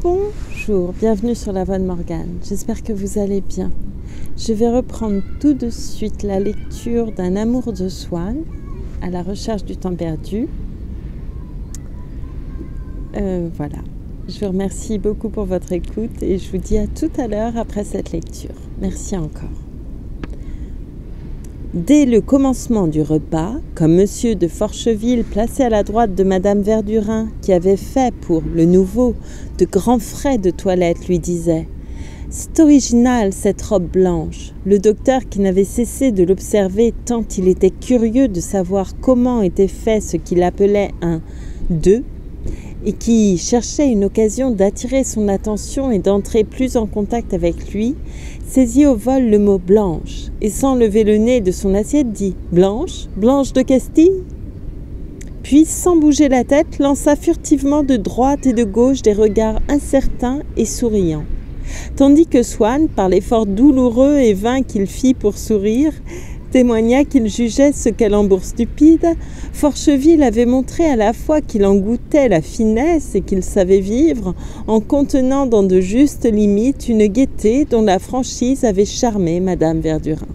Bonjour, bienvenue sur la Voix de Morgane. J'espère que vous allez bien. Je vais reprendre tout de suite la lecture d'un amour de Swann, à la recherche du temps perdu. Voilà. Je vous remercie beaucoup pour votre écoute et je vous dis à tout à l'heure après cette lecture. Merci encore. Dès le commencement du repas, comme monsieur de Forcheville, placé à la droite de madame Verdurin, qui avait fait pour le nouveau de grands frais de toilette, lui disait « C'est original cette robe blanche ». Le docteur, qui n'avait cessé de l'observer tant il était curieux de savoir comment était fait ce qu'il appelait un « deux », et qui cherchait une occasion d'attirer son attention et d'entrer plus en contact avec lui, saisit au vol le mot « blanche » et sans lever le nez de son assiette dit « Blanche ? Blanche de Castille ?» Puis, sans bouger la tête, lança furtivement de droite et de gauche des regards incertains et souriants. Tandis que Swann, par l'effort douloureux et vain qu'il fit pour sourire, témoigna qu'il jugeait ce calembour stupide, Forcheville avait montré à la fois qu'il en goûtait la finesse et qu'il savait vivre, en contenant dans de justes limites une gaieté dont la franchise avait charmé madame Verdurin.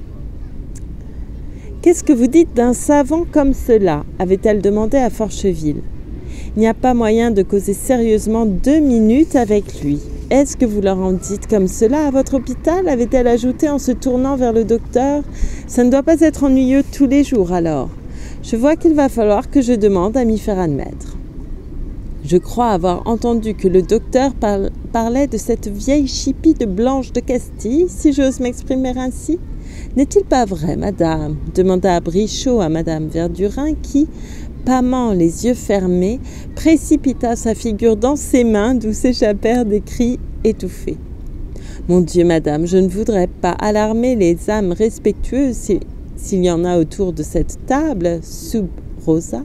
« Qu'est-ce que vous dites d'un savant comme cela ?» avait-elle demandé à Forcheville. « Il n'y a pas moyen de causer sérieusement 2 minutes avec lui. Est-ce que vous leur en dites comme cela à votre hôpital ?» avait-elle ajouté en se tournant vers le docteur. « Ça ne doit pas être ennuyeux tous les jours alors. Je vois qu'il va falloir que je demande à m'y faire admettre. » Je crois avoir entendu que le docteur parlait de cette vieille chipie de Blanche de Castille, si j'ose m'exprimer ainsi. « N'est-il pas vrai, madame ?» demanda Brichot à madame Verdurin qui, pâmant les yeux fermés, précipita sa figure dans ses mains d'où s'échappèrent des cris étouffés. « Mon Dieu, madame, je ne voudrais pas alarmer les âmes respectueuses s'il y en a autour de cette table, sub rosa.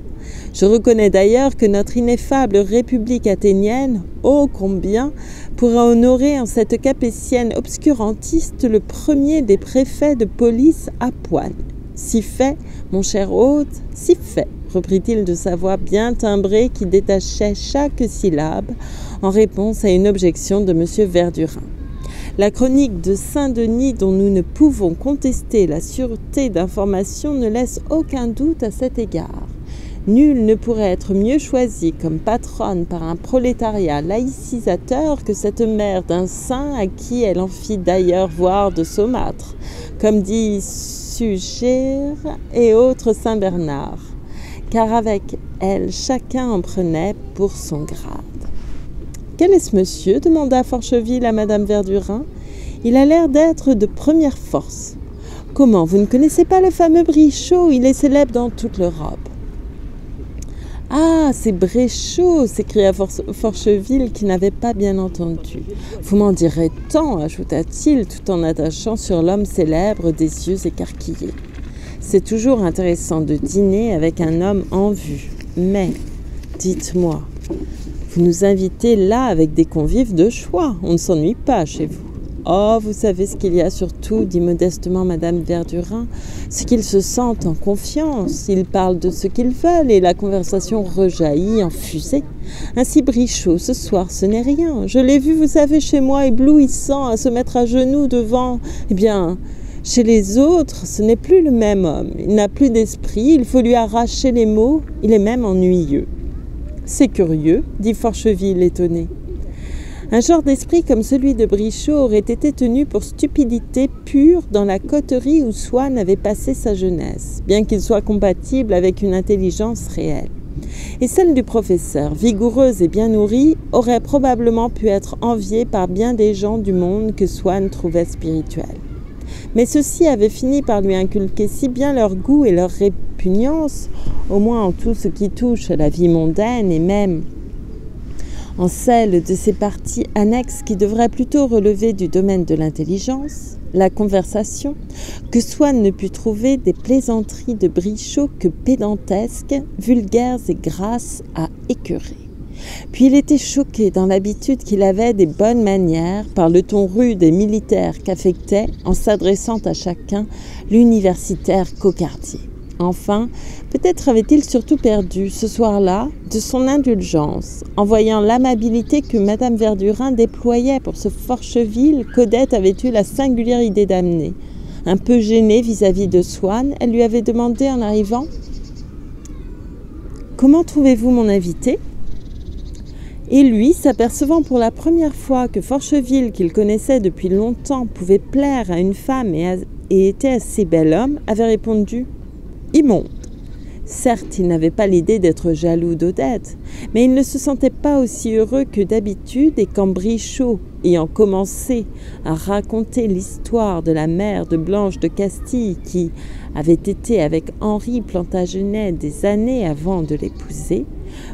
Je reconnais d'ailleurs que notre ineffable République athénienne, ô combien, pourra honorer en cette capétienne obscurantiste le premier des préfets de police à poigne. Si fait, mon cher hôte, si fait, reprit-il de sa voix bien timbrée qui détachait chaque syllabe en réponse à une objection de M. Verdurin. La chronique de Saint-Denis, dont nous ne pouvons contester la sûreté d'information, ne laisse aucun doute à cet égard. Nul ne pourrait être mieux choisi comme patronne par un prolétariat laïcisateur que cette mère d'un saint à qui elle en fit d'ailleurs voir de saumâtre, comme dit Suger et autres Saint-Bernard, car avec elle chacun en prenait pour son grade. « Quel est ce monsieur ?» demanda Forcheville à madame Verdurin. « Il a l'air d'être de première force. »« Comment, vous ne connaissez pas le fameux Brichot ? Il est célèbre dans toute l'Europe. »« Ah, c'est Bréchot !» s'écria Forcheville qui n'avait pas bien entendu. « Vous m'en direz tant !» ajouta-t-il tout en attachant sur l'homme célèbre des yeux écarquillés. « C'est toujours intéressant de dîner avec un homme en vue. Mais, dites-moi, vous nous invitez là avec des convives de choix. On ne s'ennuie pas chez vous. » « Oh, vous savez ce qu'il y a surtout, dit modestement madame Verdurin, c'est qu'ils se sentent en confiance, ils parlent de ce qu'ils veulent et la conversation rejaillit en fusée. Ainsi Brichot, ce soir, ce n'est rien. Je l'ai vu, vous savez, chez moi, éblouissant, à se mettre à genoux devant. Eh bien, chez les autres, ce n'est plus le même homme. Il n'a plus d'esprit, il faut lui arracher les mots, il est même ennuyeux. »« C'est curieux, dit Forcheville étonné. Un genre d'esprit comme celui de Brichot aurait été tenu pour stupidité pure dans la coterie où Swann avait passé sa jeunesse, bien qu'il soit compatible avec une intelligence réelle. Et celle du professeur, vigoureuse et bien nourrie, aurait probablement pu être enviée par bien des gens du monde que Swann trouvait spirituels. Mais ceux-ci avaient fini par lui inculquer si bien leur goût et leur répugnance, au moins en tout ce qui touche à la vie mondaine et même en celle de ces parties annexes qui devraient plutôt relever du domaine de l'intelligence, la conversation, que Swann ne put trouver des plaisanteries de Brichot que pédantesques, vulgaires et grasses à écœurer. Puis il était choqué dans l'habitude qu'il avait des bonnes manières par le ton rude et militaire qu'affectait, en s'adressant à chacun, l'universitaire cocardier. Enfin, peut-être avait-il surtout perdu, ce soir-là, de son indulgence. En voyant l'amabilité que Madame Verdurin déployait pour ce Forcheville, qu'Odette avait eu la singulière idée d'amener. Un peu gênée vis-à-vis de Swann, elle lui avait demandé en arrivant « Comment trouvez-vous mon invité ?» Et lui, s'apercevant pour la première fois que Forcheville, qu'il connaissait depuis longtemps, pouvait plaire à une femme et était assez bel homme, avait répondu « Immonde !» Certes, il n'avait pas l'idée d'être jaloux d'Odette, mais il ne se sentait pas aussi heureux que d'habitude et quand Brichot, ayant commencé à raconter l'histoire de la mère de Blanche de Castille qui avait été avec Henri Plantagenet des années avant de l'épouser,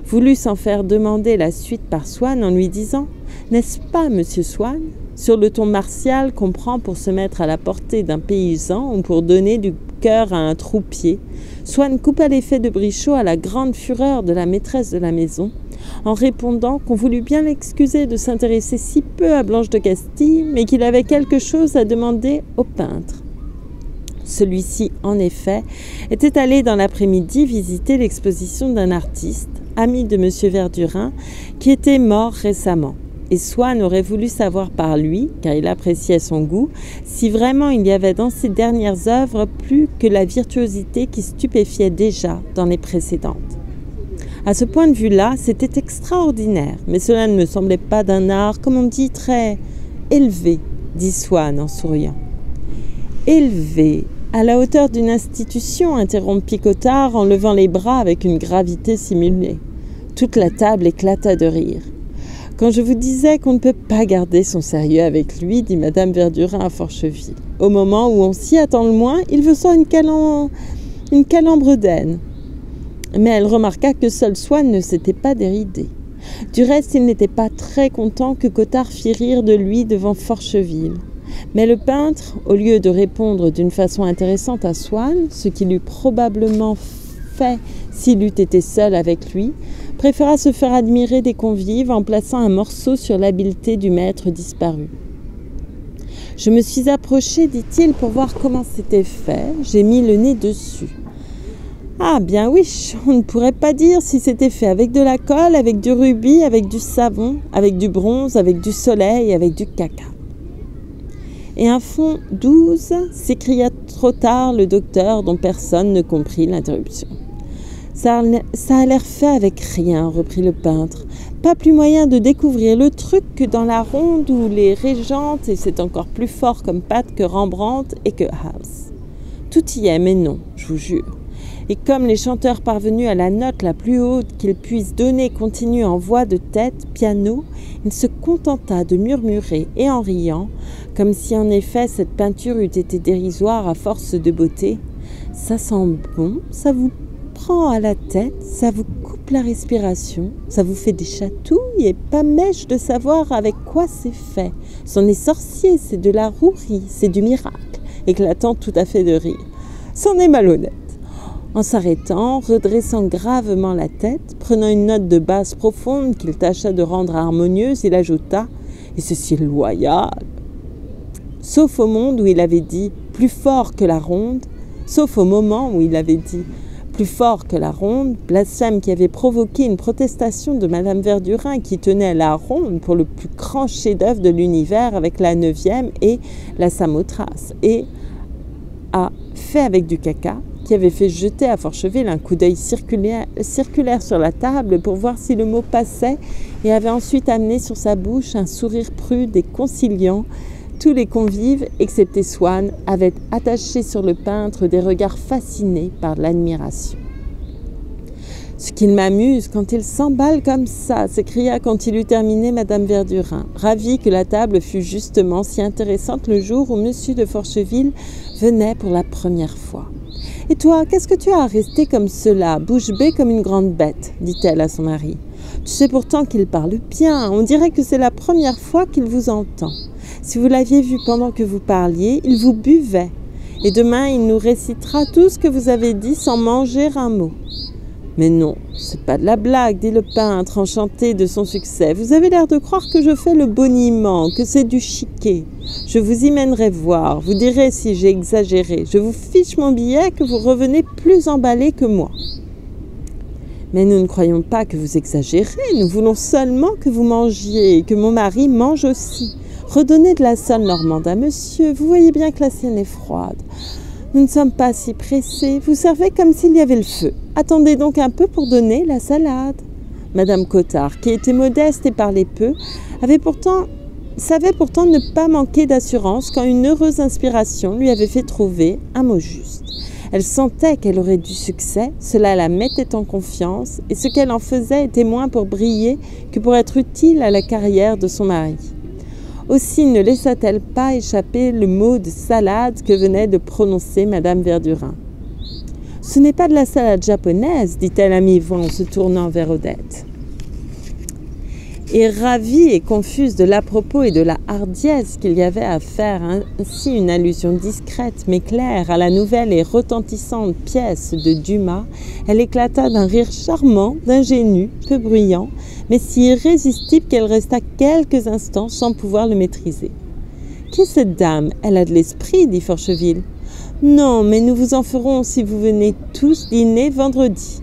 voulut s'en faire demander la suite par Swann en lui disant « N'est-ce pas, monsieur Swann ?» sur le ton martial qu'on prend pour se mettre à la portée d'un paysan ou pour donner du cœur à un troupier, Swann coupa l'effet de Brichot à la grande fureur de la maîtresse de la maison, en répondant qu'on voulut bien l'excuser de s'intéresser si peu à Blanche de Castille, mais qu'il avait quelque chose à demander au peintre. Celui-ci, en effet, était allé dans l'après-midi visiter l'exposition d'un artiste, ami de M. Verdurin, qui était mort récemment. Et Swann aurait voulu savoir par lui, car il appréciait son goût, si vraiment il y avait dans ses dernières œuvres plus que la virtuosité qui stupéfiait déjà dans les précédentes. À ce point de vue-là, c'était extraordinaire, mais cela ne me semblait pas d'un art, comme on dit, très élevé, dit Swann en souriant. Élevé, à la hauteur d'une institution, interrompit Cottard en levant les bras avec une gravité simulée. Toute la table éclata de rire. Quand je vous disais qu'on ne peut pas garder son sérieux avec lui, dit Madame Verdurin à Forcheville. Au moment où on s'y attend le moins, il vous sort une calambre d'aine. Mais elle remarqua que seul Swann ne s'était pas déridé. Du reste, il n'était pas très content que Cottard fît rire de lui devant Forcheville. Mais le peintre, au lieu de répondre d'une façon intéressante à Swann, ce qu'il eût probablement fait s'il eût été seul avec lui, préféra se faire admirer des convives en plaçant un morceau sur l'habileté du maître disparu. « Je me suis approché, dit-il, pour voir comment c'était fait. J'ai mis le nez dessus. »« Ah, bien oui, on ne pourrait pas dire si c'était fait avec de la colle, avec du rubis, avec du savon, avec du bronze, avec du soleil, avec du caca. » Et un fond 12, s'écria trop tard le docteur dont personne ne comprit l'interruption. Ça a l'air fait avec rien, reprit le peintre. Pas plus moyen de découvrir le truc que dans la ronde où les régentes, et c'est encore plus fort comme pâte que Rembrandt et que Haas. Tout y est, mais non, je vous jure. Et comme les chanteurs parvenus à la note la plus haute qu'ils puissent donner continuent en voix de tête, piano, il se contenta de murmurer, et en riant, comme si en effet cette peinture eût été dérisoire à force de beauté, « Ça sent bon, ça vous prend à la tête, ça vous coupe la respiration, ça vous fait des chatouilles et pas mèche de savoir avec quoi c'est fait. C'en est sorcier, c'est de la rouerie, c'est du miracle, éclatant tout à fait de rire. C'en est malhonnête. » En s'arrêtant, redressant gravement la tête, prenant une note de basse profonde qu'il tâcha de rendre harmonieuse, il ajouta « Et ceci est loyal !» Sauf au monde où il avait dit « plus fort que la ronde », sauf au moment où il avait dit « plus fort que la ronde », blasphème qui avait provoqué une protestation de Madame Verdurin qui tenait la ronde pour le plus grand chef-d'œuvre de l'univers avec la 9e et la Samothrace, et a fait avec du caca, qui avait fait jeter à Forcheville un coup d'œil circulaire sur la table pour voir si le mot passait et avait ensuite amené sur sa bouche un sourire prude et conciliant. Tous les convives, excepté Swann, avaient attaché sur le peintre des regards fascinés par l'admiration. « Ce qu'il m'amuse quand il s'emballe comme ça !» s'écria quand il eut terminé Madame Verdurin, ravie que la table fût justement si intéressante le jour où Monsieur de Forcheville venait pour la première fois. « Et toi, qu'est-ce que tu as à rester comme cela, bouche bée comme une grande bête ?» dit-elle à son mari. « Tu sais pourtant qu'il parle bien, on dirait que c'est la première fois qu'il vous entend. Si vous l'aviez vu pendant que vous parliez, il vous buvait. Et demain, il nous récitera tout ce que vous avez dit sans manger un mot. » Mais non, c'est pas de la blague, dit le peintre, enchanté de son succès. Vous avez l'air de croire que je fais le boniment, que c'est du chiquet. Je vous y mènerai voir, vous direz si j'ai exagéré. Je vous fiche mon billet que vous revenez plus emballé que moi. Mais nous ne croyons pas que vous exagérez, nous voulons seulement que vous mangiez et que mon mari mange aussi. Redonnez de la sole normande à monsieur, vous voyez bien que la sienne est froide. Nous ne sommes pas si pressés, vous servez comme s'il y avait le feu. Attendez donc un peu pour donner la salade. Madame Cottard, qui était modeste et parlait peu, savait pourtant ne pas manquer d'assurance quand une heureuse inspiration lui avait fait trouver un mot juste. Elle sentait qu'elle aurait du succès, cela la mettait en confiance, et ce qu'elle en faisait était moins pour briller que pour être utile à la carrière de son mari. Aussi ne laissa-t-elle pas échapper le mot de salade que venait de prononcer Madame Verdurin. « Ce n'est pas de la salade japonaise, dit-elle à mi-voix en se tournant vers Odette. » Et ravie et confuse de l'à-propos et de la hardiesse qu'il y avait à faire ainsi une allusion discrète mais claire à la nouvelle et retentissante pièce de Dumas, elle éclata d'un rire charmant, d'ingénu, peu bruyant, mais si irrésistible qu'elle resta quelques instants sans pouvoir le maîtriser. « Qui est cette dame? Elle a de l'esprit, dit Forcheville. « Non, mais nous vous en ferons si vous venez tous dîner vendredi. »«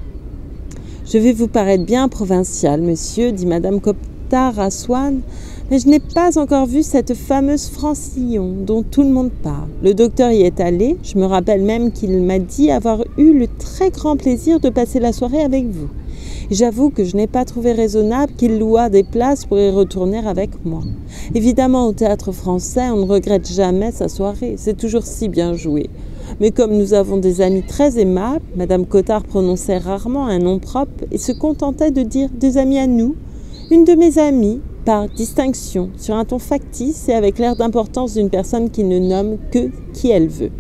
Je vais vous paraître bien provincial, monsieur, dit Madame Cottard à Swann, mais je n'ai pas encore vu cette fameuse Francillon dont tout le monde parle. Le docteur y est allé, je me rappelle même qu'il m'a dit avoir eu le très grand plaisir de passer la soirée avec vous. J'avoue que je n'ai pas trouvé raisonnable qu'il louât des places pour y retourner avec moi. Évidemment, au théâtre français, on ne regrette jamais sa soirée, c'est toujours si bien joué. Mais comme nous avons des amis très aimables, Madame Cottard prononçait rarement un nom propre et se contentait de dire « des amis à nous ». Une de mes amies, par distinction, sur un ton factice et avec l'air d'importance d'une personne qui ne nomme que qui elle veut,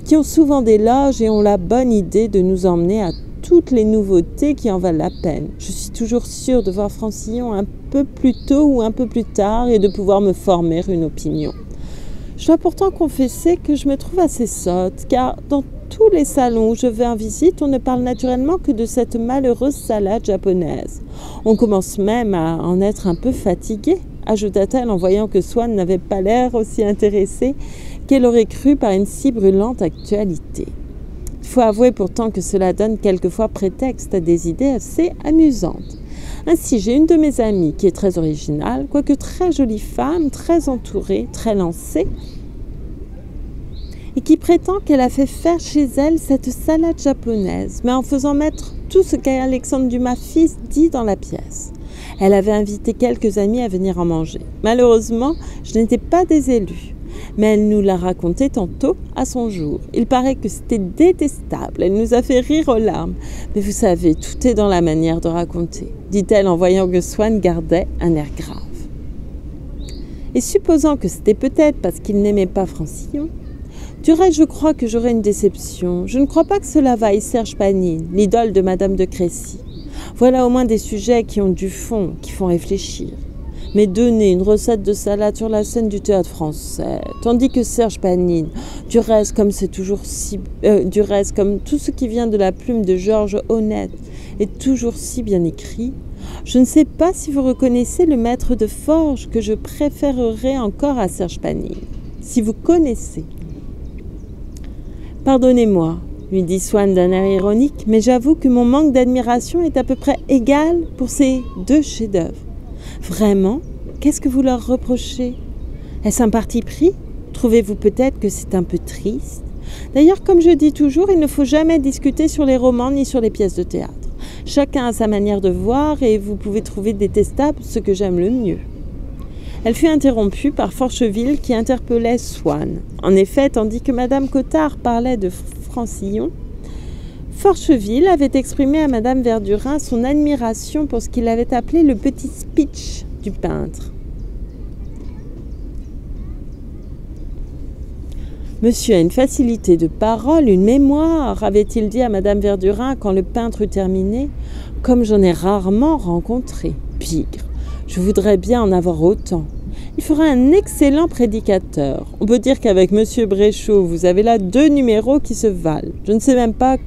qui ont souvent des loges et ont la bonne idée de nous emmener à toutes les nouveautés qui en valent la peine. Je suis toujours sûre de voir Francillon un peu plus tôt ou un peu plus tard et de pouvoir me former une opinion. Je dois pourtant confesser que je me trouve assez sotte, car dans tous les salons où je vais en visite, on ne parle naturellement que de cette malheureuse salade japonaise. On commence même à en être un peu fatigué, ajouta-t-elle en voyant que Swann n'avait pas l'air aussi intéressé qu'elle aurait cru par une si brûlante actualité. Il faut avouer pourtant que cela donne quelquefois prétexte à des idées assez amusantes. Ainsi, j'ai une de mes amies qui est très originale, quoique très jolie femme, très entourée, très lancée, et qui prétend qu'elle a fait faire chez elle cette salade japonaise, mais en faisant mettre tout ce qu'Alexandre Dumas fils dit dans la pièce. Elle avait invité quelques amis à venir en manger. Malheureusement, je n'étais pas des élus, mais elle nous l'a raconté tantôt à son jour. Il paraît que c'était détestable, elle nous a fait rire aux larmes. Mais vous savez, tout est dans la manière de raconter, dit-elle en voyant que Swann gardait un air grave. Et supposant que c'était peut-être parce qu'il n'aimait pas Francillon, du reste, je crois que j'aurai une déception. Je ne crois pas que cela vaille Serge Panine, l'idole de Madame de Crécy. Voilà au moins des sujets qui ont du fond, qui font réfléchir. Mais donner une recette de salade sur la scène du théâtre français, tandis que Serge Panine, du reste comme tout ce qui vient de la plume de Georges Honnête, est toujours si bien écrit. Je ne sais pas si vous reconnaissez le maître de forge que je préférerais encore à Serge Panine. Si vous connaissez. « Pardonnez-moi, lui dit Swann d'un air ironique, mais j'avoue que mon manque d'admiration est à peu près égal pour ces deux chefs-d'œuvre. Vraiment, qu'est-ce que vous leur reprochez? Est-ce un parti pris? Trouvez-vous peut-être que c'est un peu triste? D'ailleurs, comme je dis toujours, il ne faut jamais discuter sur les romans ni sur les pièces de théâtre. Chacun a sa manière de voir et vous pouvez trouver détestable ce que j'aime le mieux. » Elle fut interrompue par Forcheville qui interpellait Swann. En effet, tandis que Madame Cottard parlait de Francillon, Forcheville avait exprimé à Madame Verdurin son admiration pour ce qu'il avait appelé le petit speech du peintre. Monsieur a une facilité de parole, une mémoire, avait-il dit à Madame Verdurin quand le peintre eut terminé, comme j'en ai rarement rencontré. Pigre. Je voudrais bien en avoir autant. Il fera un excellent prédicateur. On peut dire qu'avec Monsieur Bréchot, vous avez là 2 numéros qui se valent. Je ne sais même pas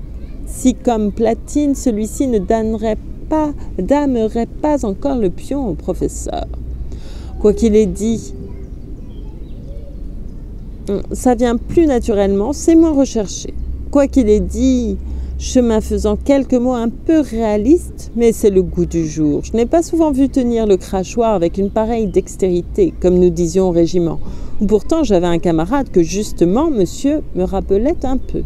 si, comme Platine, celui-ci ne damnerait pas encore le pion au professeur. Quoi qu'il ait dit, ça vient plus naturellement, c'est moins recherché. Quoi qu'il ait dit, chemin faisant, quelques mots un peu réalistes, mais c'est le goût du jour. Je n'ai pas souvent vu tenir le crachoir avec une pareille dextérité, comme nous disions au régiment. Pourtant, j'avais un camarade que, justement, monsieur me rappelait un peu.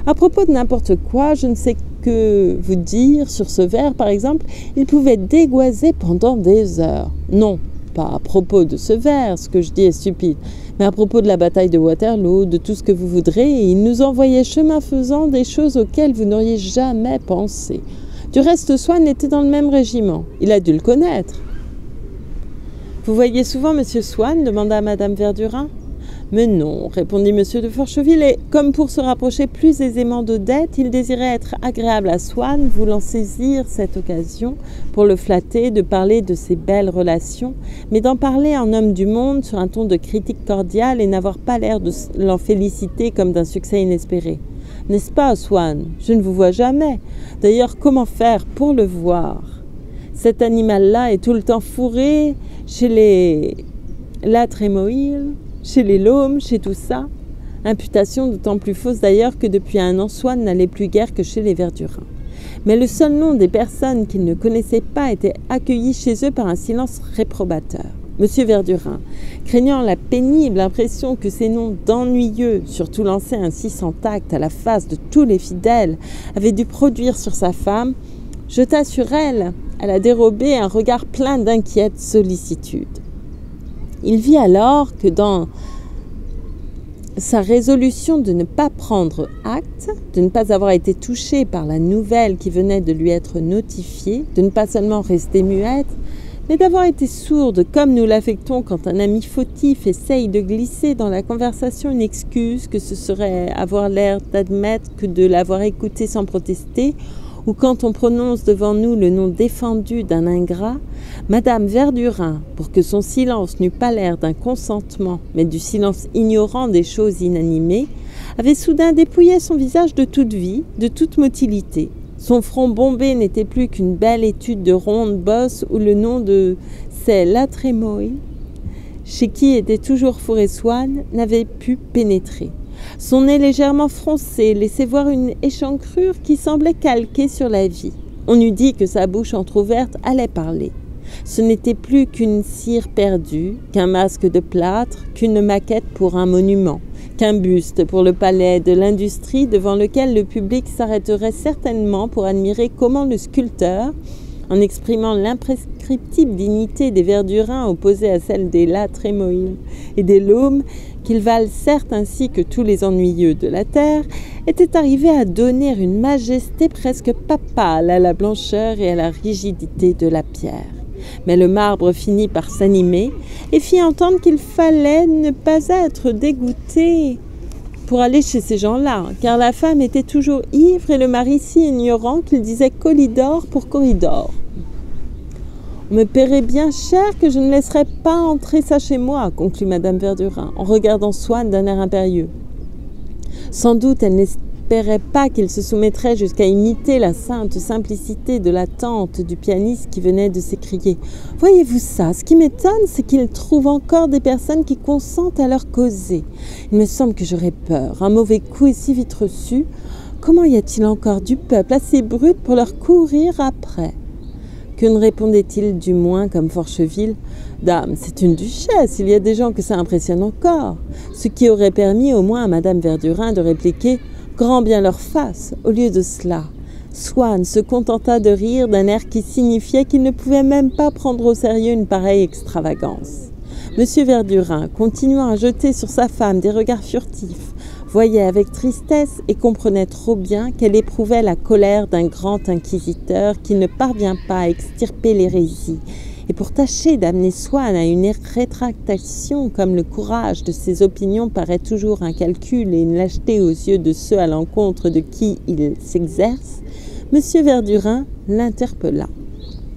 À propos de n'importe quoi, je ne sais que vous dire sur ce vers, par exemple, il pouvait dégoiser pendant des heures. Non, pas à propos de ce vers, ce que je dis est stupide, mais à propos de la bataille de Waterloo, de tout ce que vous voudrez, et il nous envoyait chemin faisant des choses auxquelles vous n'auriez jamais pensé. Du reste, Swann était dans le même régiment. Il a dû le connaître. Vous voyez souvent monsieur Swann demanda madame Verdurin. Mais non, répondit monsieur de Forcheville, et comme pour se rapprocher plus aisément d'Odette, il désirait être agréable à Swann, voulant saisir cette occasion pour le flatter, de parler de ses belles relations, mais d'en parler en homme du monde sur un ton de critique cordiale et n'avoir pas l'air de l'en féliciter comme d'un succès inespéré. N'est-ce pas, Swann? Je ne vous vois jamais. D'ailleurs, comment faire pour le voir? Cet animal-là est tout le temps fourré chez les Latrémoïles, chez les Laumes, chez tout ça. Imputation d'autant plus fausse d'ailleurs que depuis un an, Swann n'allait plus guère que chez les Verdurin. Mais le seul nom des personnes qu'il ne connaissait pas était accueilli chez eux par un silence réprobateur. Monsieur Verdurin, craignant la pénible impression que ces noms d'ennuyeux, surtout lancés ainsi sans tact à la face de tous les fidèles, avaient dû produire sur sa femme, jeta sur elle, à la dérobée, un regard plein d'inquiète sollicitude. Il vit alors que dans sa résolution de ne pas prendre acte, de ne pas avoir été touché par la nouvelle qui venait de lui être notifiée, de ne pas seulement rester muette, mais d'avoir été sourde comme nous l'affectons quand un ami fautif essaye de glisser dans la conversation une excuse que ce serait avoir l'air d'admettre que de l'avoir écouté sans protester, ou quand on prononce devant nous le nom défendu d'un ingrat, madame Verdurin, pour que son silence n'eût pas l'air d'un consentement, mais du silence ignorant des choses inanimées, avait soudain dépouillé son visage de toute vie, de toute motilité. Son front bombé n'était plus qu'une belle étude de ronde bosse où le nom de ces Latrémoïles, chez qui était toujours fourré Swann, n'avait pu pénétrer. Son nez légèrement froncé laissait voir une échancrure qui semblait calquée sur la vie. On eût dit que sa bouche entr'ouverte allait parler. Ce n'était plus qu'une cire perdue, qu'un masque de plâtre, qu'une maquette pour un monument, qu'un buste pour le palais de l'industrie devant lequel le public s'arrêterait certainement pour admirer comment le sculpteur, en exprimant l'imprescriptible dignité des Verdurins opposée à celle des Latrémoïles et des Laumes, qu'ils valent certes ainsi que tous les ennuyeux de la terre, était arrivé à donner une majesté presque papale à la blancheur et à la rigidité de la pierre. Mais le marbre finit par s'animer et fit entendre qu'il fallait ne pas être dégoûté pour aller chez ces gens-là, car la femme était toujours ivre et le mari si ignorant qu'il disait Colidor pour corridor. On me paierait bien cher que je ne laisserais pas entrer ça chez moi, conclut madame Verdurin, en regardant Swann d'un air impérieux. Sans doute, elle n'espérait pas qu'il se soumettrait jusqu'à imiter la sainte simplicité de la tante du pianiste qui venait de s'écrier « Voyez-vous ça, ce qui m'étonne, c'est qu'il trouve encore des personnes qui consentent à leur causer. Il me semble que j'aurais peur. Un mauvais coup est si vite reçu. Comment y a-t-il encore du peuple assez brut pour leur courir après ?» Que ne répondait-il du moins comme Forcheville ? Dame, c'est une duchesse, il y a des gens que ça impressionne encore. Ce qui aurait permis au moins à madame Verdurin de répliquer « Grand bien leur fasse !» Au lieu de cela, Swann se contenta de rire d'un air qui signifiait qu'il ne pouvait même pas prendre au sérieux une pareille extravagance. Monsieur Verdurin, continuant à jeter sur sa femme des regards furtifs, voyait avec tristesse et comprenait trop bien qu'elle éprouvait la colère d'un grand inquisiteur qui ne parvient pas à extirper l'hérésie. Et pour tâcher d'amener Swann à une rétractation, comme le courage de ses opinions paraît toujours un calcul et une lâcheté aux yeux de ceux à l'encontre de qui il s'exerce, monsieur Verdurin l'interpella.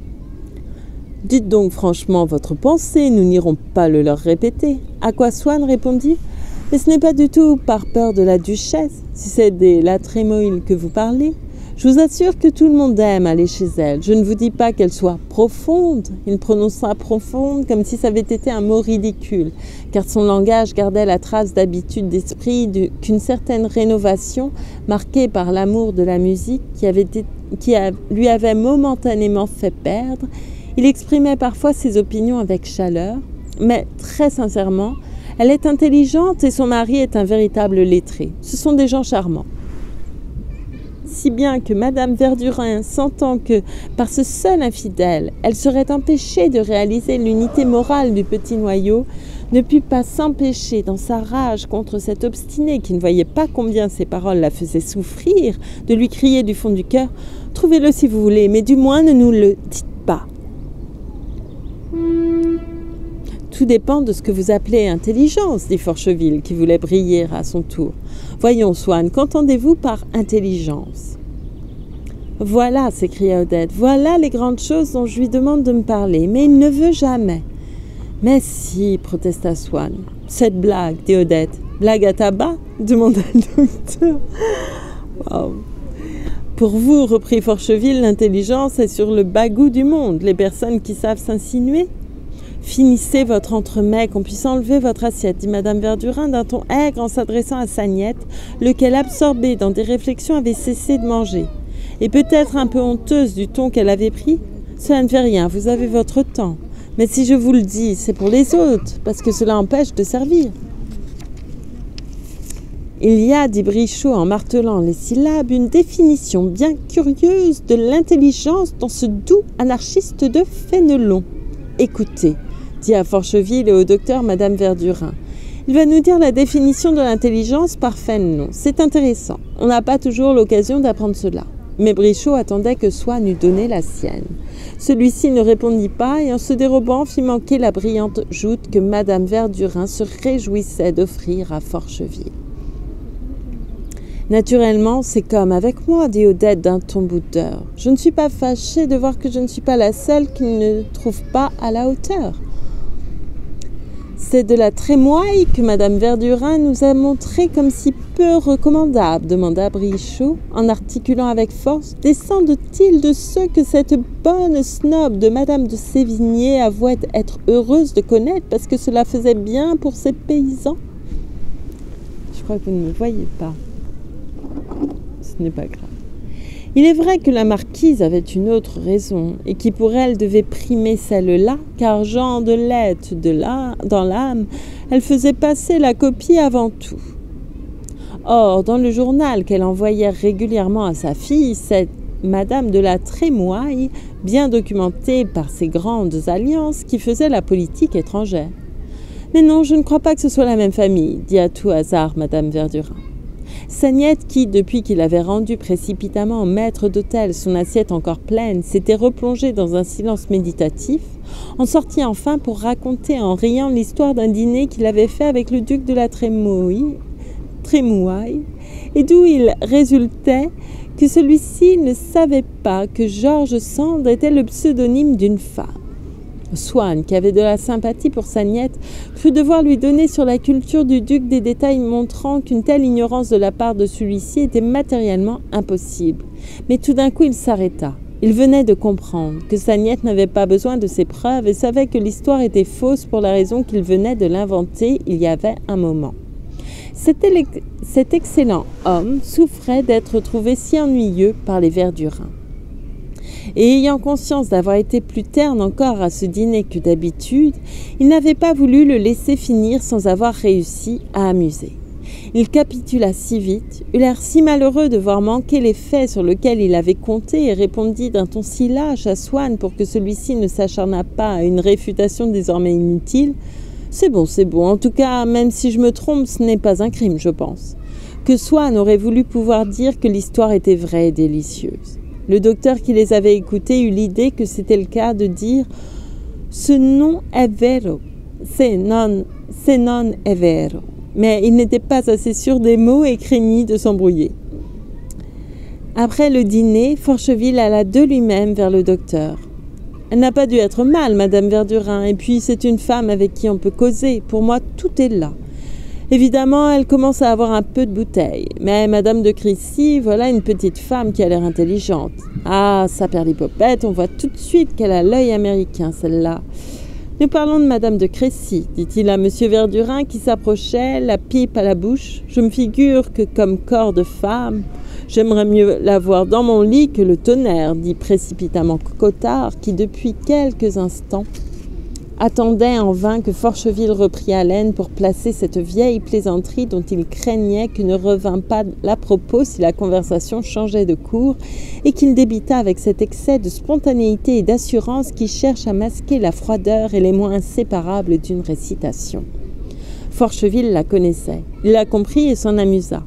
« Dites donc franchement votre pensée, nous n'irons pas le leur répéter. » À quoi Swann répondit « Mais ce n'est pas du tout par peur de la duchesse, si c'est des Latrémoïles que vous parlez. Je vous assure que tout le monde aime aller chez elle. Je ne vous dis pas qu'elle soit profonde. Il prononça profonde comme si ça avait été un mot ridicule, car son langage gardait la trace d'habitude d'esprit qu'une certaine rénovation, marquée par l'amour de la musique lui avait momentanément fait perdre. Il exprimait parfois ses opinions avec chaleur, mais très sincèrement, elle est intelligente et son mari est un véritable lettré. Ce sont des gens charmants. Si bien que Madame Verdurin, sentant que, par ce seul infidèle, elle serait empêchée de réaliser l'unité morale du petit noyau, ne put pas s'empêcher, dans sa rage contre cet obstiné qui ne voyait pas combien ses paroles la faisaient souffrir, de lui crier du fond du cœur « Trouvez-le si vous voulez, mais du moins ne nous le dites pas !» Tout dépend de ce que vous appelez intelligence, dit Forcheville, qui voulait briller à son tour. Voyons, Swann, qu'entendez-vous par intelligence? Voilà, s'écria Odette, voilà les grandes choses dont je lui demande de me parler, mais il ne veut jamais. Mais si, protesta Swann. Cette blague, dit Odette. Blague à tabac? Demanda le docteur. Wow. Pour vous, reprit Forcheville, l'intelligence est sur le bas goût du monde, les personnes qui savent s'insinuer. Finissez votre entremets, qu'on puisse enlever votre assiette, dit Madame Verdurin d'un ton aigre en s'adressant à sa nièce, lequel, absorbé dans des réflexions, avait cessé de manger. Et peut-être un peu honteuse du ton qu'elle avait pris, cela ne fait rien, vous avez votre temps. Mais si je vous le dis, c'est pour les autres, parce que cela empêche de servir. Il y a, dit Brichot en martelant les syllabes, une définition bien curieuse de l'intelligence dans ce doux anarchiste de Fénelon. Écoutez, dit à Forcheville et au docteur Madame Verdurin. Il va nous dire la définition de l'intelligence par Fénelon. C'est intéressant. On n'a pas toujours l'occasion d'apprendre cela. Mais Brichot attendait que Swann eût donné la sienne. Celui-ci ne répondit pas et en se dérobant fit manquer la brillante joute que Madame Verdurin se réjouissait d'offrir à Forcheville. Naturellement, c'est comme avec moi, dit Odette d'un ton boudeur. Je ne suis pas fâchée de voir que je ne suis pas la seule qui ne trouve pas à la hauteur. C'est de la trémoille que Madame Verdurin nous a montré comme si peu recommandable, demanda Brichot, en articulant avec force. Descendent-ils de ceux que cette bonne snob de Madame de Sévigné avouait être heureuse de connaître parce que cela faisait bien pour ses paysans? Je crois que vous ne me voyez pas. Ce n'est pas grave. Il est vrai que la marquise avait une autre raison, et qui pour elle devait primer celle-là, car Jean de Lette dans l'âme, elle faisait passer la copie avant tout. Or, dans le journal qu'elle envoyait régulièrement à sa fille, cette Madame de la Trémoille, bien documentée par ses grandes alliances, qui faisait la politique étrangère. Mais non, je ne crois pas que ce soit la même famille, dit à tout hasard Madame Verdurin. Sa nièce qui, depuis qu'il avait rendu précipitamment maître d'hôtel son assiette encore pleine, s'était replongée dans un silence méditatif, en sortit enfin pour raconter en riant l'histoire d'un dîner qu'il avait fait avec le duc de la Trémouille, et d'où il résultait que celui-ci ne savait pas que George Sand était le pseudonyme d'une femme. Swann, qui avait de la sympathie pour sa nièce, crut devoir lui donner sur la culture du duc des détails montrant qu'une telle ignorance de la part de celui-ci était matériellement impossible. Mais tout d'un coup, il s'arrêta. Il venait de comprendre que sa nièce n'avait pas besoin de ces preuves et savait que l'histoire était fausse pour la raison qu'il venait de l'inventer il y avait un moment. Cet excellent homme souffrait d'être trouvé si ennuyeux par les Verdurins. Et ayant conscience d'avoir été plus terne encore à ce dîner que d'habitude, il n'avait pas voulu le laisser finir sans avoir réussi à amuser. Il capitula si vite, eut l'air si malheureux de voir manquer les faits sur lesquels il avait compté et répondit d'un ton si lâche à Swann pour que celui-ci ne s'acharnât pas à une réfutation désormais inutile. « C'est bon, en tout cas, même si je me trompe, ce n'est pas un crime, je pense. » Que Swann aurait voulu pouvoir dire que l'histoire était vraie et délicieuse. Le docteur qui les avait écoutés eut l'idée que c'était le cas de dire « Ce non è vero, se non è vero ». Mais il n'était pas assez sûr des mots et craignit de s'embrouiller. Après le dîner, Forcheville alla de lui-même vers le docteur. « Elle n'a pas dû être mal, Madame Verdurin, et puis c'est une femme avec qui on peut causer. Pour moi, tout est là. Évidemment, elle commence à avoir un peu de bouteille. Mais Madame de Crécy, voilà une petite femme qui a l'air intelligente. Ah, sa perlipopette, on voit tout de suite qu'elle a l'œil américain, celle-là. Nous parlons de Madame de Crécy, dit-il à Monsieur Verdurin qui s'approchait, la pipe à la bouche. Je me figure que comme corps de femme, j'aimerais mieux la voir dans mon lit que le tonnerre, dit précipitamment Cottard, qui depuis quelques instants attendait en vain que Forcheville reprît haleine pour placer cette vieille plaisanterie dont il craignait que ne revînt pas l'à propos si la conversation changeait de cours et qu'il débita avec cet excès de spontanéité et d'assurance qui cherche à masquer la froideur et l'émoi inséparables d'une récitation. Forcheville la connaissait. Il la comprit et s'en amusa.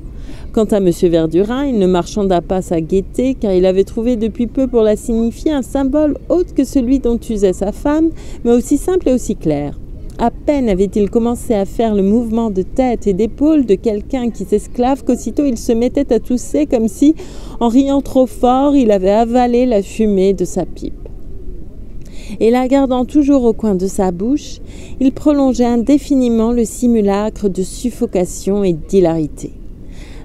Quant à M. Verdurin, il ne marchanda pas sa gaieté, car il avait trouvé depuis peu pour la signifier un symbole autre que celui dont usait sa femme, mais aussi simple et aussi clair. À peine avait-il commencé à faire le mouvement de tête et d'épaule de quelqu'un qui s'esclave qu'aussitôt il se mettait à tousser comme si, en riant trop fort, il avait avalé la fumée de sa pipe. Et la gardant toujours au coin de sa bouche, il prolongeait indéfiniment le simulacre de suffocation et d'hilarité.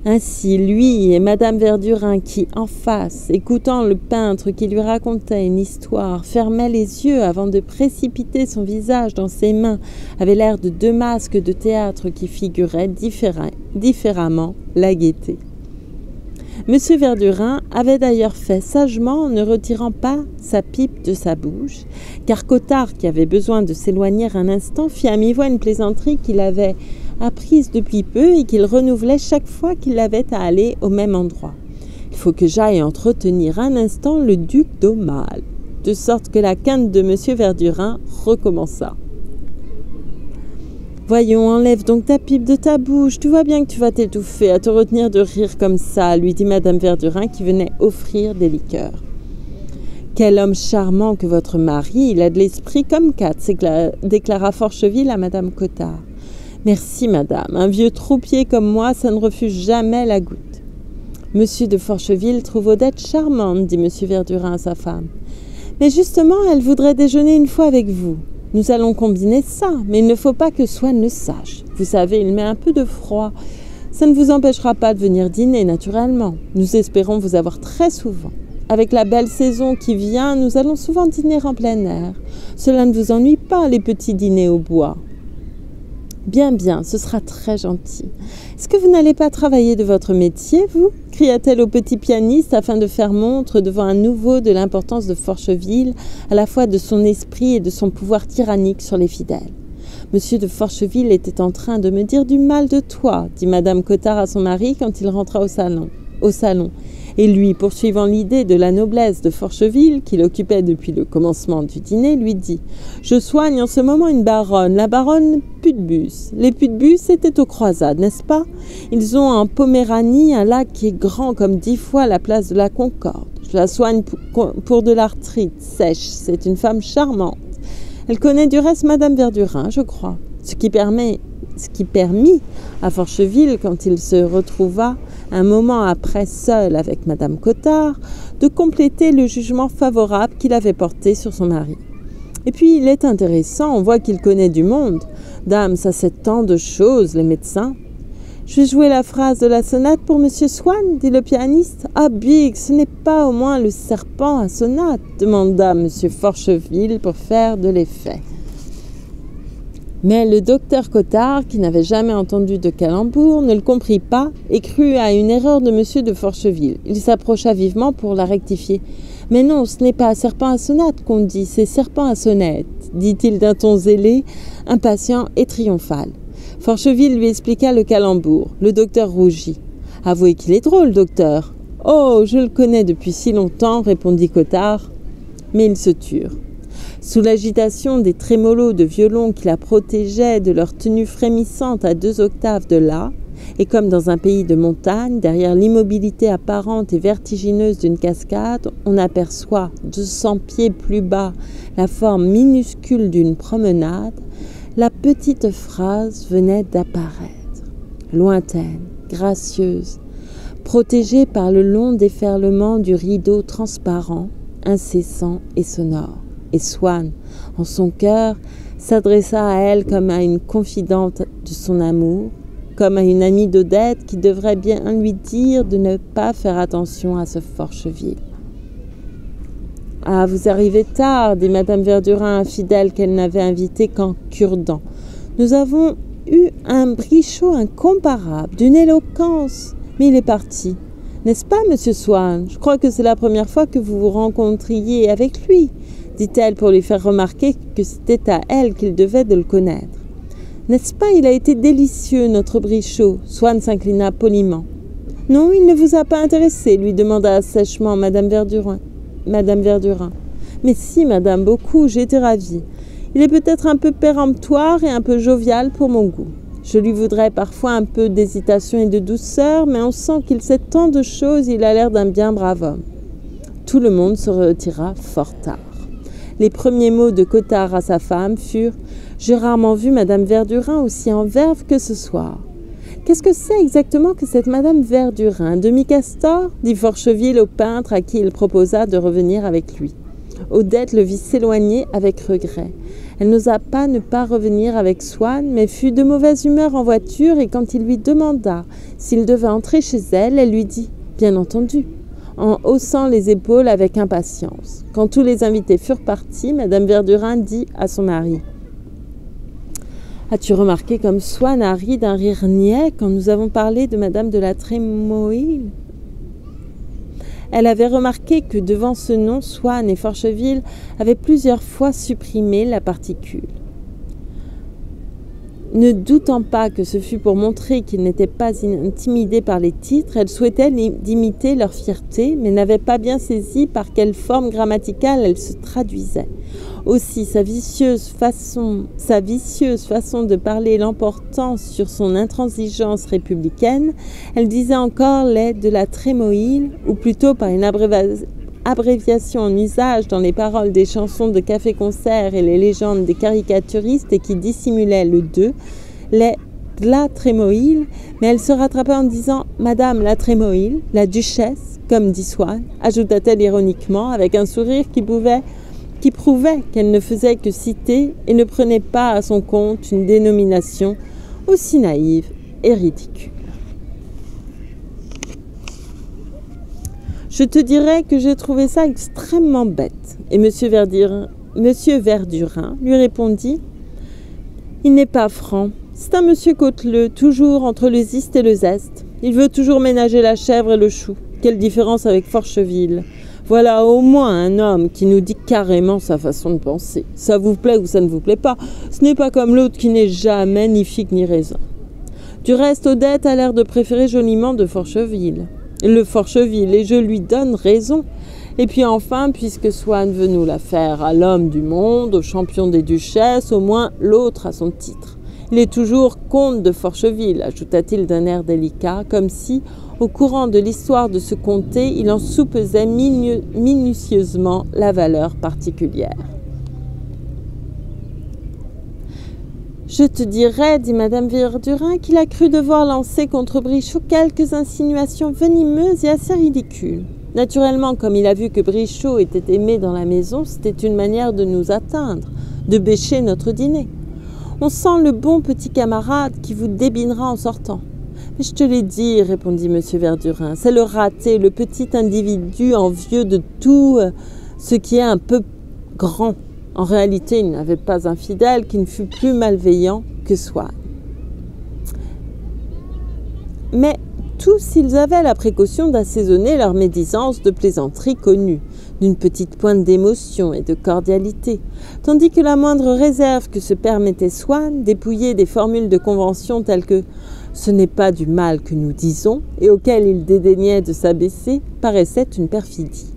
Ainsi, lui et Madame Verdurin qui, en face, écoutant le peintre qui lui racontait une histoire, fermaient les yeux avant de précipiter son visage dans ses mains, avaient l'air de deux masques de théâtre qui figuraient différemment la gaieté. Monsieur Verdurin avait d'ailleurs fait sagement en ne retirant pas sa pipe de sa bouche, car Cottard, qui avait besoin de s'éloigner un instant, fit à mi-voix une plaisanterie qu'il avait apprise depuis peu et qu'il renouvelait chaque fois qu'il avait à aller au même endroit. Il faut que j'aille entretenir un instant le duc d'Aumale, de sorte que la quinte de M. Verdurin recommença. Voyons, enlève donc ta pipe de ta bouche, tu vois bien que tu vas t'étouffer à te retenir de rire comme ça, lui dit Madame Verdurin qui venait offrir des liqueurs. Quel homme charmant que votre mari, il a de l'esprit comme quatre, déclara Forcheville à Madame Cottard. Merci, madame. Un vieux troupier comme moi, ça ne refuse jamais la goutte. Monsieur de Forcheville trouve Odette charmante, dit Monsieur Verdurin à sa femme. Mais justement, elle voudrait déjeuner une fois avec vous. Nous allons combiner ça, mais il ne faut pas que Swann le sache. Vous savez, il met un peu de froid. Ça ne vous empêchera pas de venir dîner, naturellement. Nous espérons vous avoir très souvent. Avec la belle saison qui vient, nous allons souvent dîner en plein air. Cela ne vous ennuie pas, les petits dîners au bois. Bien, bien, ce sera très gentil. Est-ce que vous n'allez pas travailler de votre métier, vous ? Cria-t-elle au petit pianiste afin de faire montre devant un nouveau de l'importance de Forcheville, à la fois de son esprit et de son pouvoir tyrannique sur les fidèles. Monsieur de Forcheville était en train de me dire du mal de toi, dit Madame Cottard à son mari quand il rentra au salon. Et lui, poursuivant l'idée de la noblesse de Forcheville, qu'il occupait depuis le commencement du dîner, lui dit « Je soigne en ce moment une baronne, la baronne Putbus. Les Putbus étaient aux croisades, n'est-ce pas? Ils ont en Poméranie un lac qui est grand comme 10 fois la place de la Concorde. Je la soigne pour de l'arthrite sèche. C'est une femme charmante. Elle connaît du reste Madame Verdurin, je crois. Ce qui permit à Forcheville, quand il se retrouva un moment après seul avec Madame Cottard, de compléter le jugement favorable qu'il avait porté sur son mari. Et puis il est intéressant, on voit qu'il connaît du monde. Dame, ça sait tant de choses, les médecins. Je vais jouer la phrase de la sonate pour Monsieur Swann, dit le pianiste. Ah, Big, ce n'est pas au moins le serpent à sonate, demanda Monsieur Forcheville pour faire de l'effet. Mais le docteur Cottard, qui n'avait jamais entendu de calembour, ne le comprit pas et crut à une erreur de Monsieur de Forcheville. Il s'approcha vivement pour la rectifier. « Mais non, ce n'est pas serpent à sonate qu'on dit, c'est serpent à sonnette », dit-il d'un ton zélé, impatient et triomphal. Forcheville lui expliqua le calembour. Le docteur rougit. « Avouez qu'il est drôle, docteur. »« Oh, je le connais depuis si longtemps, » répondit Cottard. Mais ils se turent. Sous l'agitation des trémolos de violon qui la protégeaient de leur tenue frémissante à 2 octaves de là, et comme dans un pays de montagne, derrière l'immobilité apparente et vertigineuse d'une cascade, on aperçoit 200 pieds plus bas la forme minuscule d'une promenade, la petite phrase venait d'apparaître, lointaine, gracieuse, protégée par le long déferlement du rideau transparent, incessant et sonore. Et Swann, en son cœur, s'adressa à elle comme à une confidente de son amour, comme à une amie d'Odette qui devrait bien lui dire de ne pas faire attention à ce Forcheville. « Ah, vous arrivez tard, dit Madame Verdurin, infidèle qu'elle n'avait invité qu'en cure-dents. Nous avons eu un Brichot incomparable, d'une éloquence, mais il est parti. N'est-ce pas, monsieur Swann? Je crois que c'est la première fois que vous vous rencontriez avec lui, dit-elle pour lui faire remarquer que c'était à elle qu'il devait de le connaître. N'est-ce pas, il a été délicieux, notre Brichot. Swann s'inclina poliment. Non, il ne vous a pas intéressé, lui demanda sèchement Madame Verdurin. Mais si, madame, beaucoup, j'ai été ravie. Il est peut-être un peu péremptoire et un peu jovial pour mon goût. Je lui voudrais parfois un peu d'hésitation et de douceur, mais on sent qu'il sait tant de choses, il a l'air d'un bien brave homme. Tout le monde se retira fort tard. Les premiers mots de Cottard à sa femme furent « J'ai rarement vu madame Verdurin aussi en verve que ce soir. » Qu'est-ce que c'est exactement que cette madame Verdurin? Demi-Castor dit Forcheville au peintre à qui il proposa de revenir avec lui. Odette le vit s'éloigner avec regret. Elle n'osa pas ne pas revenir avec Swann, mais fut de mauvaise humeur en voiture et quand il lui demanda s'il devait entrer chez elle, elle lui dit « Bien entendu », en haussant les épaules avec impatience. Quand tous les invités furent partis, madame Verdurin dit à son mari « As-tu remarqué comme Swann a ri d'un rire niais quand nous avons parlé de madame de la Trémoïlle ?» Elle avait remarqué que devant ce nom, Swann et Forcheville avaient plusieurs fois supprimé la particule. Ne doutant pas que ce fût pour montrer qu'ils n'étaient pas intimidés par les titres, elle souhaitait d'imiter leur fierté, mais n'avait pas bien saisi par quelle forme grammaticale elle se traduisait. Aussi, sa vicieuse façon de parler l'emportant sur son intransigeance républicaine, elle disait encore les de la Trémoïlle, ou plutôt par une abréviation en usage dans les paroles des chansons de café-concert et les légendes des caricaturistes et qui dissimulaient le deux, les de la Trémoïlle, mais elle se rattrapait en disant « Madame la Trémoïlle, la duchesse, comme dit Swann », ajouta-t-elle ironiquement avec un sourire qui prouvait qu'elle ne faisait que citer et ne prenait pas à son compte une dénomination aussi naïve et ridicule. Je te dirais que j'ai trouvé ça extrêmement bête. Et Monsieur Verdurin lui répondit « Il n'est pas franc. C'est un monsieur côteleux, toujours entre le ziste et le zeste. Il veut toujours ménager la chèvre et le chou. Quelle différence avec Forcheville. Voilà au moins un homme qui nous dit carrément sa façon de penser. Ça vous plaît ou ça ne vous plaît pas. Ce n'est pas comme l'autre qui n'est jamais ni figue ni raisin. Du reste, Odette a l'air de préférer joliment de Forcheville. Le Forcheville, et je lui donne raison. Et puis enfin, puisque Swann veut nous la faire à l'homme du monde, au champion des duchesses, au moins l'autre a son titre. Il est toujours comte de Forcheville, ajouta-t-il d'un air délicat, comme si, au courant de l'histoire de ce comté, il en soupesait minutieusement la valeur particulière. Je te dirais, dit madame Verdurin, qu'il a cru devoir lancer contre Brichot quelques insinuations venimeuses et assez ridicules. Naturellement, comme il a vu que Brichot était aimé dans la maison, c'était une manière de nous atteindre, de bêcher notre dîner. On sent le bon petit camarade qui vous débinera en sortant. Mais je te l'ai dit, répondit monsieur Verdurin, c'est le raté, le petit individu envieux de tout ce qui est un peu grand. En réalité, il n'avait pas un fidèle qui ne fût plus malveillant que Swann. Mais tous, ils avaient la précaution d'assaisonner leur médisance de plaisanteries connues, d'une petite pointe d'émotion et de cordialité, tandis que la moindre réserve que se permettait Swann, dépouillée des formules de convention telles que « ce n'est pas du mal que nous disons » et auxquelles il dédaignait de s'abaisser, paraissait une perfidie.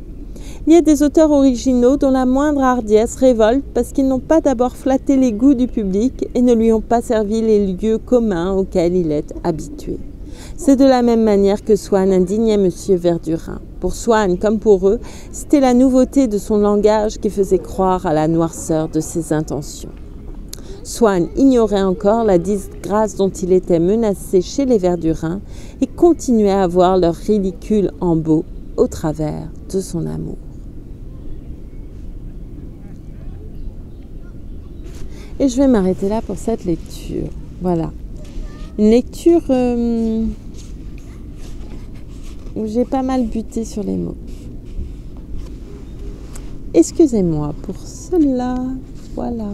Il y a des auteurs originaux dont la moindre hardiesse révolte parce qu'ils n'ont pas d'abord flatté les goûts du public et ne lui ont pas servi les lieux communs auxquels il est habitué. C'est de la même manière que Swann indignait M. Verdurin. Pour Swann, comme pour eux, c'était la nouveauté de son langage qui faisait croire à la noirceur de ses intentions. Swann ignorait encore la disgrâce dont il était menacé chez les Verdurins et continuait à voir leur ridicule en beau au travers de son amour. Et je vais m'arrêter là pour cette lecture. Voilà. Une lecture où j'ai pas mal buté sur les mots. Excusez-moi pour cela. Voilà.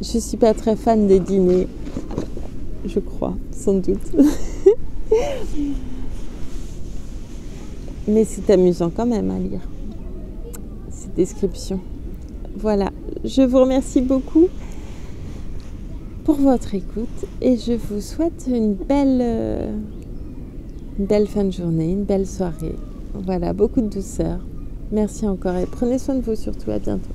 Je suis pas très fan des dîners, je crois, sans doute. Mais c'est amusant quand même à lire ces descriptions. Voilà, je vous remercie beaucoup pour votre écoute et je vous souhaite une belle fin de journée, une belle soirée. Voilà, beaucoup de douceur. Merci encore et prenez soin de vous surtout. À bientôt.